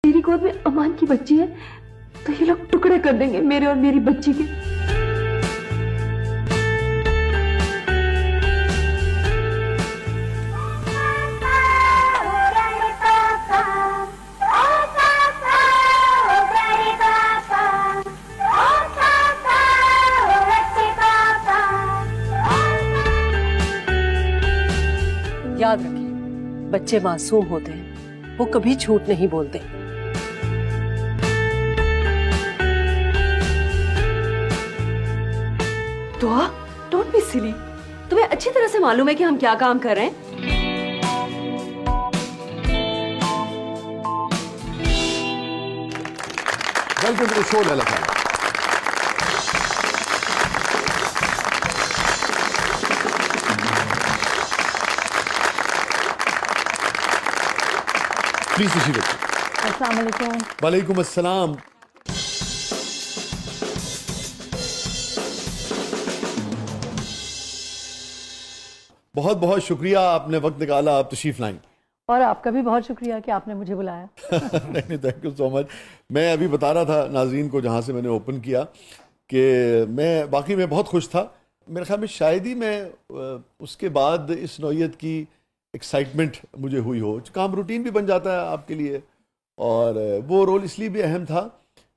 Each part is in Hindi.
मेरी गोद में अमान की बच्ची है तो ये लोग टुकड़े कर देंगे मेरे और मेरी बच्ची के। याद रखिए, बच्चे मासूम होते हैं, वो कभी झूठ नहीं बोलते। दुआ, डोंट बी सिली। तुम्हें अच्छी तरह से मालूम है कि हम क्या काम कर रहे हैं। Welcome to the show Laila Khan. Please तशरीफ रखिए। अस्सलाम वालेकुम। वालेकुम अस्सलाम। बहुत बहुत शुक्रिया, आपने वक्त निकाला, आप तशरीफ लाएं। और आपका भी बहुत शुक्रिया कि आपने मुझे बुलाया। नहीं, थैंक यू सो मच। मैं अभी बता रहा था नाज़रीन को जहाँ से मैंने ओपन किया कि मैं वाकई में बहुत खुश था। मेरे ख्याल में शायद ही मैं उसके बाद इस नौइयत की एक्साइटमेंट मुझे हुई हो। काम रूटीन भी बन जाता है आपके लिए, और वो रोल इसलिए भी अहम था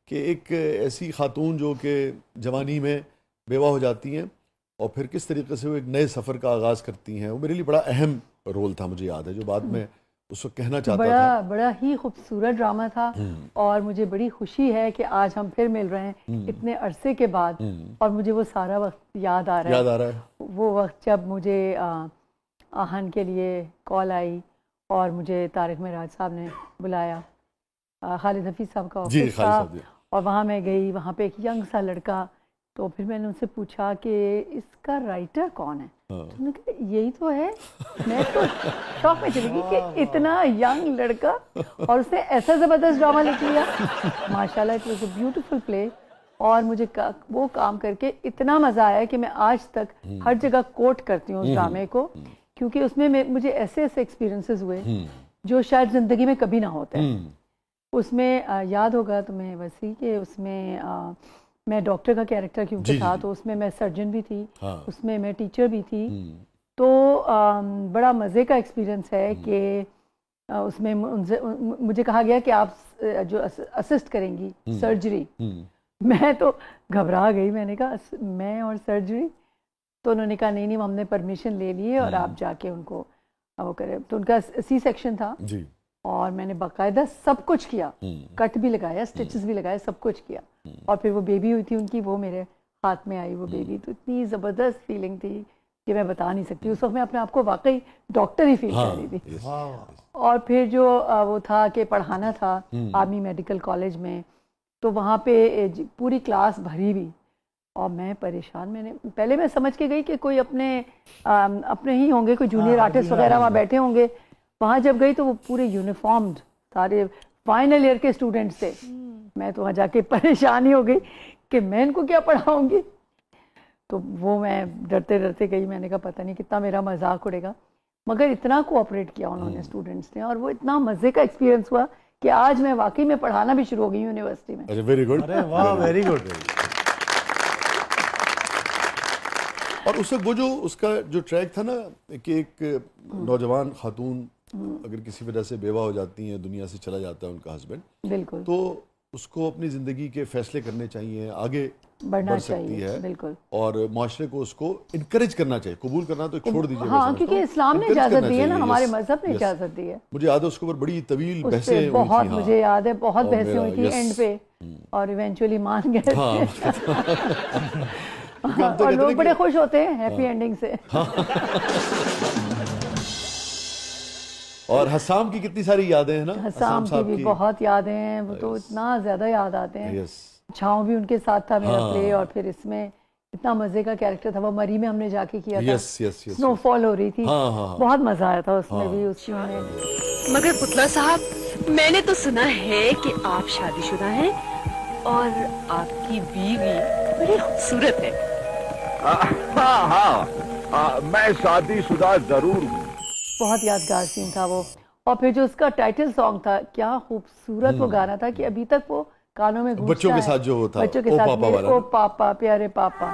कि एक ऐसी खातून जो कि जवानी में बेवा हो जाती हैं और फिर किस तरीके से वो एक नए सफ़र का आगाज़ करती हैं, वो मेरे लिए बड़ा अहम रोल था। मुझे याद है जो बात में उस वक्त कहना चाहता था। बड़ा ही खूबसूरत ड्रामा था और मुझे बड़ी खुशी है कि आज हम फिर मिल रहे हैं इतने अरसे के बाद। और मुझे वो सारा वक्त याद आ रहा है। वो वक्त जब मुझे आहन के लिए कॉल आई और मुझे तारिक मेराज साहब ने बुलाया, खालिद हफीज़ साहब का ऑफिस था, और वहाँ मैं गई। वहाँ पे एक यंग सा लड़का, तो फिर मैंने उनसे पूछा कि इसका राइटर कौन है। तो उन्होंने कहा यही तो है। मैं तो शौक में चली गई कि इतना यंग लड़का और उसने ऐसा ज़बरदस्त ड्रामा लिख लिया। माशाल्लाह, it was a beautiful play. और मुझे वो काम करके इतना मज़ा आया कि मैं आज तक हर जगह कोट करती हूँ उस ड्रामे को, क्योंकि उसमें मुझे ऐसे ऐसे एक्सपीरियंसेस हुए जो शायद ज़िंदगी में कभी ना होते हैं। उसमें याद होगा तुम्हें वसी कि उसमें मैं डॉक्टर का कैरेक्टर क्योंकि था, तो उसमें मैं सर्जन भी थी, उसमें मैं टीचर भी थी। तो बड़ा मज़े का एक्सपीरियंस है कि उसमें मुझे कहा गया कि आप जो असिस्ट करेंगी सर्जरी। मैं तो घबरा गई, मैंने कहा मैं और सर्जरी। तो उन्होंने कहा नहीं, हमने परमिशन ले ली है और आप जाके उनको वो करें। तो उनका सी सेक्शन था जी, और मैंने बाकायदा सब कुछ किया, कट भी लगाया, स्टिचेस भी लगाए, सब कुछ किया। और फिर वो बेबी हुई थी उनकी, वो मेरे हाथ में आई वो बेबी। तो इतनी ज़बरदस्त फीलिंग थी कि मैं बता नहीं सकती। उस वक्त मैं अपने आप को वाकई डॉक्टर ही फील कर रही थी। और फिर जो वो था कि पढ़ाना था आर्मी मेडिकल कॉलेज में, तो वहाँ पे पूरी क्लास भरी हुई और मैं परेशान। पहले मैं समझ के गई कि कोई अपने ही होंगे, कोई जूनियर आर्टिस्ट वगैरह वहाँ बैठे होंगे। वहाँ जब गई तो वो पूरे यूनिफॉर्म्ड सारे फाइनल ईयर के स्टूडेंट्स थे। मैं तो वहाँ जाके परेशान ही हो गई कि मैं इनको क्या पढ़ाऊँगी। तो वो मैं डरते डरते गई। मैंने कहा पता नहीं कितना मेरा मजाक उड़ेगा, मगर इतना कोऑपरेट किया उन्होंने स्टूडेंट्स ने, और वो इतना मज़े का एक्सपीरियंस हुआ कि आज मैं वाकई में पढ़ाना भी शुरू हो गई यूनिवर्सिटी में। Very good. अरे वाह, वेरी गुड। और उस वक्त वो जो उसका जो ट्रैक था ना कि एक नौजवान खातून अगर किसी वजह से बेवा हो जाती हैं, दुनिया से चला जाता है उनका हस्बैंड, बिल्कुल, तो उसको अपनी ज़िंदगी के फैसले करने चाहिए, आगे बढ़ना सकती है, बिल्कुल। और माशरे को उसको इनकरेज करना चाहिए। कबूल करना तो छोड़ दीजिए, हाँ, क्योंकि इस्लाम ने इजाज़त दी है ना, हमारे मजहब ने इजाज़त दी है। मुझे याद है उसके ऊपर बड़ी तवील बहसें बहुत, मुझे याद है बहुत बहसें हुई थी एंड पे, और इवेंचुअली मान गए। और लोग बड़े खुश होते हैं हैप्पी एंडिंग से। और हसाम की कितनी सारी यादें हैं ना, हसाम की भी बहुत यादें हैं। वो तो इतना ज्यादा याद आते हैं। छाँव भी उनके साथ था मेरा प्ले, और फिर इसमें इतना मजे का कैरेक्टर था। वो मरी में हमने जाके किया था, स्नोफॉल हो रही थी, बहुत मजा आया था उसमें भी, उसमें। मगर पुतला साहब, मैंने तो सुना है कि आप शादीशुदा हैं और आपकी बीवी बड़ी खूबसूरत है। हाँ, मैं शादीशुदा जरूर हूँ। बहुत यादगार सीन था वो। और फिर जो उसका टाइटल सॉन्ग था, क्या खूबसूरत वो गाना था कि अभी तक वो कानों में गूंजता बच्चों के है। साथ जो वो था, बच्चों के ओ साथ पापा मेरे वाला। ओ पापा प्यारे पापा।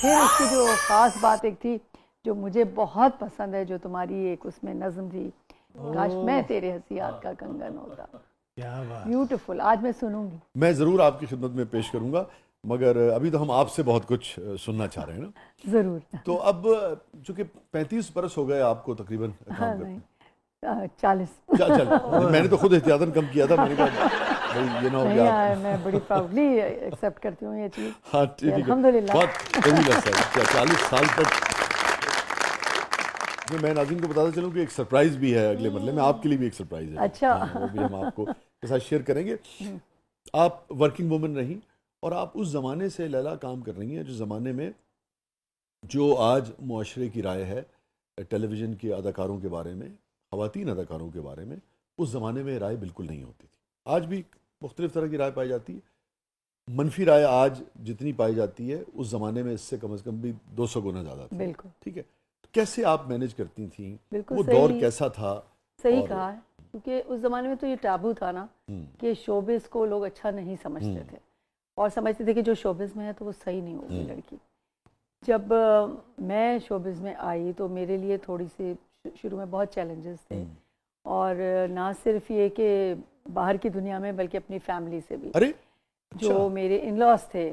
फिर उसकी जो खास बात एक थी जो मुझे बहुत पसंद है, जो तुम्हारी एक उसमें नज्म थी, काश मैं तेरे हसीयात का कंगन होता। क्या बात। ब्यूटीफुल, आज मैं सुनूंगी। मैं ज़रूर आपकी खिदमत में पेश करूंगा, मगर अभी तो हम आपसे बहुत कुछ सुनना चाह रहे हैं ना। जरूर। तो अब चूंकि 35 बरस हो गए आपको तकरीबन हाँ, काम करते। नहीं 40। चल मैंने तो खुद एहतियातन कम किया था, मैंने कहा भाई ये ना हो नहीं गया। यार, मैं बड़ी प्राउडली एक्सेप्ट करती हूँ ये चीज़। हाँ ठीक है, अल्हम्दुलिल्लाह। बहुत तवील अरसा है, 40 साल तक। मैं नाज़रीन को बताता चलूँ कि एक सरप्राइज भी है अगले मरले में, आपके लिए भी एक सरप्राइज है। अच्छा। हाँ, वो भी हम आपको के साथ शेयर करेंगे। आप वर्किंग वुमन रही और आप उस ज़माने से लैला काम कर रही हैं जो ज़माने में जो आज मुआशरे की राय है टेलीविज़न के अदाकारों के बारे में, ख़वातीन अदाकारों के बारे में, उस ज़माने में राय बिल्कुल नहीं होती थी। आज भी मुख्तलिफ़ तरह की राय पाई जाती है। मनफी राय आज जितनी पाई जाती है उस ज़माने में इससे कम से कम भी 200 गुना ज़्यादा थी। बिल्कुल ठीक है, कैसे आप मैनेज करती थी? बिल्कुल वो सही, दौर कैसा था? सही और- कहा है, क्योंकि उस ज़माने में तो ये टाबू था ना कि शोबिस को लोग अच्छा नहीं समझते थे और समझते थे कि जो शोबिस में है तो वो सही नहीं होगी लड़की। जब मैं शोबिस में आई तो मेरे लिए थोड़ी सी शुरू में बहुत चैलेंजेस थे, और ना सिर्फ ये कि बाहर की दुनिया में बल्कि अपनी फैमिली से भी। अरे जो मेरे इन लॉज थे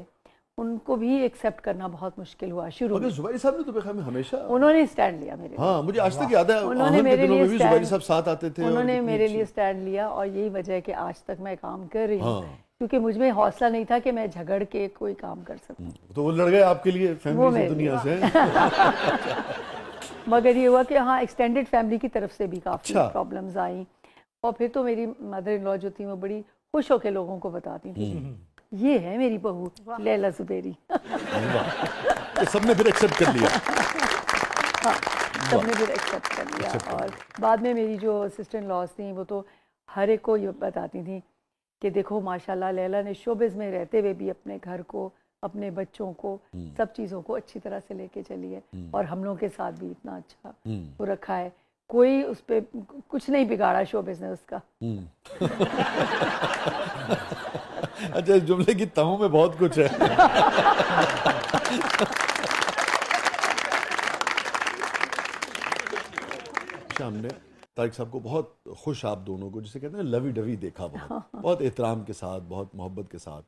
उनको भी एक्सेप्ट करना बहुत मुश्किल हुआ शुरू मगर में। जुबैरी साहब ने तो बेखा में हमेशा, उन्होंने स्टैंड लिया मेरे लिए। हाँ मुझे आज तक याद है, उन्होंने आहन के मेरे दिनों लिए में भी जुबैरी stand- साहब साथ आते थे और उन्होंने कितनी मेरे अच्छी- लिए स्टैंड लिया, और यही वजह है कि आज तक मैं काम कर रही हूँ। हाँ। क्योंकि मुझ में हौसला नहीं था कि मैं झगड़ के कोई काम कर सकूं। तो वो लड़ गए आपके लिए वो फैमिली से, मेरे दुनिया से। मगर ये हुआ कि हाँ, एक्सटेंडेड फैमिली की तरफ से भी काफ़ी अच्छा। प्रॉब्लम्स आई, और फिर तो मेरी मदर इन लॉ जो थी वो बड़ी खुश होकर लोगों को बताती थी, ये है मेरी बहू लैला जुबैरी। तो सबने फिर एक्सेप्ट कर लिया। हाँ, सबने फिर एक्सेप्ट कर लिया। और बाद में मेरी जो असिस्टेंट लॉज थी वो तो हर एक को ये बताती थी कि देखो माशाल्लाह लैला ने शोबिज़ में रहते हुए भी अपने घर को, अपने बच्चों को, सब चीज़ों को अच्छी तरह से लेके चली है, और हम लोगों के साथ भी इतना अच्छा वो रखा है। कोई उस पर कुछ नहीं बिगाड़ा शोबिज़ ने उसका। अच्छा, इस जुमले की तहों में बहुत कुछ है। हमने तारिक साहब को बहुत खुश, आप दोनों को जिसे कहते हैं लवी डवी देखा, बहुत एहतराम के साथ, बहुत मोहब्बत के साथ,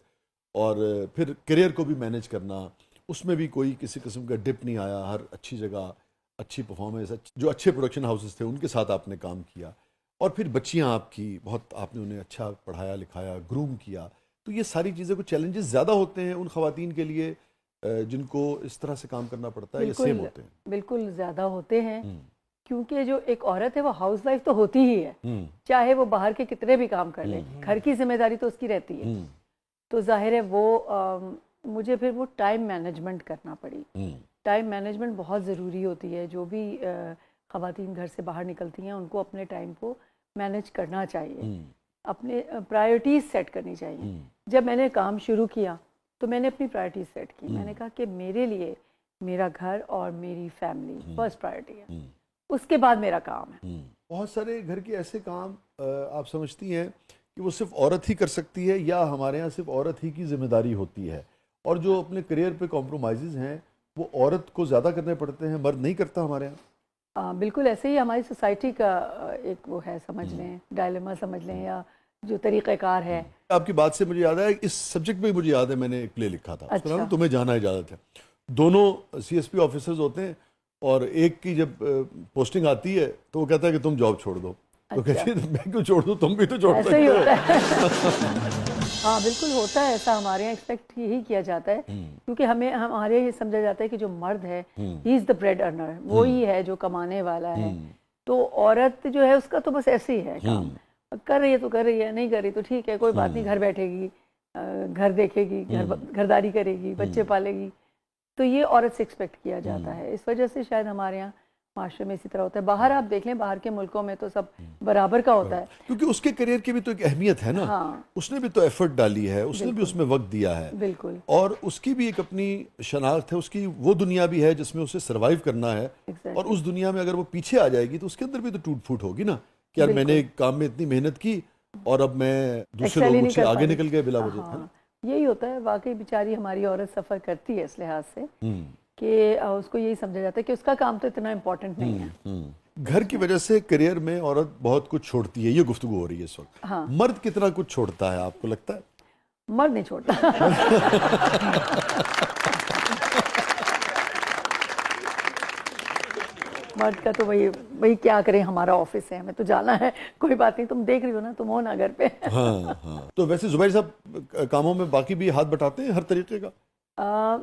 और फिर करियर को भी मैनेज करना, उसमें भी कोई किसी किस्म का डिप नहीं आया। हर अच्छी जगह अच्छी परफॉर्मेंस, जो अच्छे प्रोडक्शन हाउसेस थे उनके साथ आपने काम किया, और फिर बच्चियां आपकी बहुत, आपने उन्हें अच्छा पढ़ाया लिखाया, ग्रूम किया। तो ये सारी चीज़ें, कुछ चैलेंजेस ज़्यादा होते हैं उन ख़वातीन के लिए जिनको इस तरह से काम करना पड़ता है, या सेम होते हैं? बिल्कुल ज़्यादा होते हैं, क्योंकि जो एक औरत है वो हाउस वाइफ तो होती ही है, चाहे वो बाहर के कितने भी काम कर ले, घर की जिम्मेदारी तो उसकी रहती है। तो जाहिर है वो मुझे फिर वो टाइम मैनेजमेंट करना पड़ी। टाइम मैनेजमेंट बहुत ज़रूरी होती है। जो भी ख़वातीन घर से बाहर निकलती हैं उनको अपने टाइम को मैनेज करना चाहिए, अपने प्रायोरिटीज़ सेट करनी चाहिए। जब मैंने काम शुरू किया तो मैंने अपनी प्रायोरिटीज़ सेट की। मैंने कहा कि मेरे लिए मेरा घर और मेरी फैमिली फर्स्ट प्रायोरिटी है, उसके बाद मेरा काम है। बहुत सारे घर के ऐसे काम आप समझती हैं कि वो सिर्फ औरत ही कर सकती है, या हमारे यहाँ सिर्फ औरत ही की जिम्मेदारी होती है, और जो अपने करियर पे कॉम्प्रोमाइज़ हैं वो औरत को ज़्यादा करने पड़ते हैं, मर्द नहीं करता हमारे यहाँ? बिल्कुल ऐसे ही हमारी सोसाइटी का एक वो है, समझ लें डायलेमा समझ लें, या जो तरीक़ाकार है। आपकी बात से मुझे याद है, इस सब्जेक्ट में मुझे याद है मैंने एक प्ले लिखा था, उसका नाम अच्छा। तुम्हें जाना इजाज़त है। दोनों CSP ऑफिसर्स होते हैं, और एक की जब पोस्टिंग आती है तो वो कहता है कि तुम जॉब छोड़ दो, तो कहती है मैं क्यों छोड़ दूँ, तुम भी तो छोड़ ऐसे सकते ही हो। होता है। हाँ बिल्कुल होता है ऐसा, हमारे यहाँ एक्सपेक्ट यही किया जाता है, क्योंकि हमारे यहाँ ये समझा जाता है कि जो मर्द है he is the bread earner, वो ही है जो कमाने वाला है। तो औरत जो है उसका तो बस ऐसे ही है काम, कर रही है तो कर रही है, नहीं कर रही तो ठीक है, कोई बात नहीं, घर बैठेगी, घर देखेगी, घरदारी करेगी, बच्चे पालेगी। तो ये औरत से एक्सपेक्ट किया जाता है। इस वजह से शायद हमारे यहाँ माशरे में इसी तरह होता है। बाहर आप देख लें, बाहर के मुल्कों में तो सब बराबर का होता है। क्योंकि उसके करियर की भी तो एक अहमियत है ना। हाँ। उसने भी तो एफर्ट डाली है, उसने भी उसमें वक्त दिया है, बिल्कुल। और उसकी भी एक अपनी शनाख्त है, उसकी वो दुनिया भी है जिसमें उसे सरवाइव करना है। Exactly. और उस दुनिया में अगर वो पीछे आ जाएगी तो उसके अंदर भी तो टूट फूट होगी ना कि यार मैंने एक काम में इतनी मेहनत की और अब मैं दूसरे Excel ही लोग नहीं मुझसे कर आगे पा रही। निकल गए बिला वजह। हाँ, यही होता है। वाकई बेचारी हमारी औरत सफ़र करती है इस लिहाज से कि उसको यही समझा जाता है कि उसका काम तो इतना इम्पोर्टेंट नहीं है। घर की वजह से करियर में औरत बहुत कुछ छोड़ती है, ये गुफ्तगू हो रही है इस वक्त। हाँ। मर्द कितना कुछ छोड़ता है आपको लगता है? मर्द नहीं छोड़ता। मर्द का तो वही क्या करें, हमारा ऑफिस है, हमें तो जाना है, कोई बात नहीं, तुम देख रही हो ना, तुम हो ना घर पे। हाँ हाँ। तो वैसे जुबैर साहब कामों में बाकी भी हाथ बटाते हैं हर तरीके का?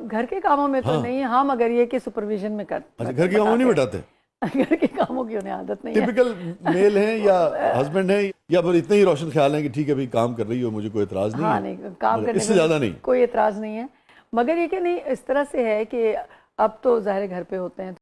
घर के कामों में तो नहीं, हाँ, मगर ये कि सुपरविजन में कर। अच्छा, घर के कामों नहीं बटाते? घर के कामों की उन्हें आदत नहीं है। टिपिकल मेल हैं या हस्बैंड है, या फिर इतने ही रोशन ख्याल है कि ठीक है भाई काम कर रही हो, मुझे कोई एतराज नहीं हाँ, है? नहीं, काम करने इससे में ज्यादा नहीं? कोई एतराज नहीं है, मगर ये कि नहीं, इस तरह से है कि अब तो ज़ाहिर घर पे होते हैं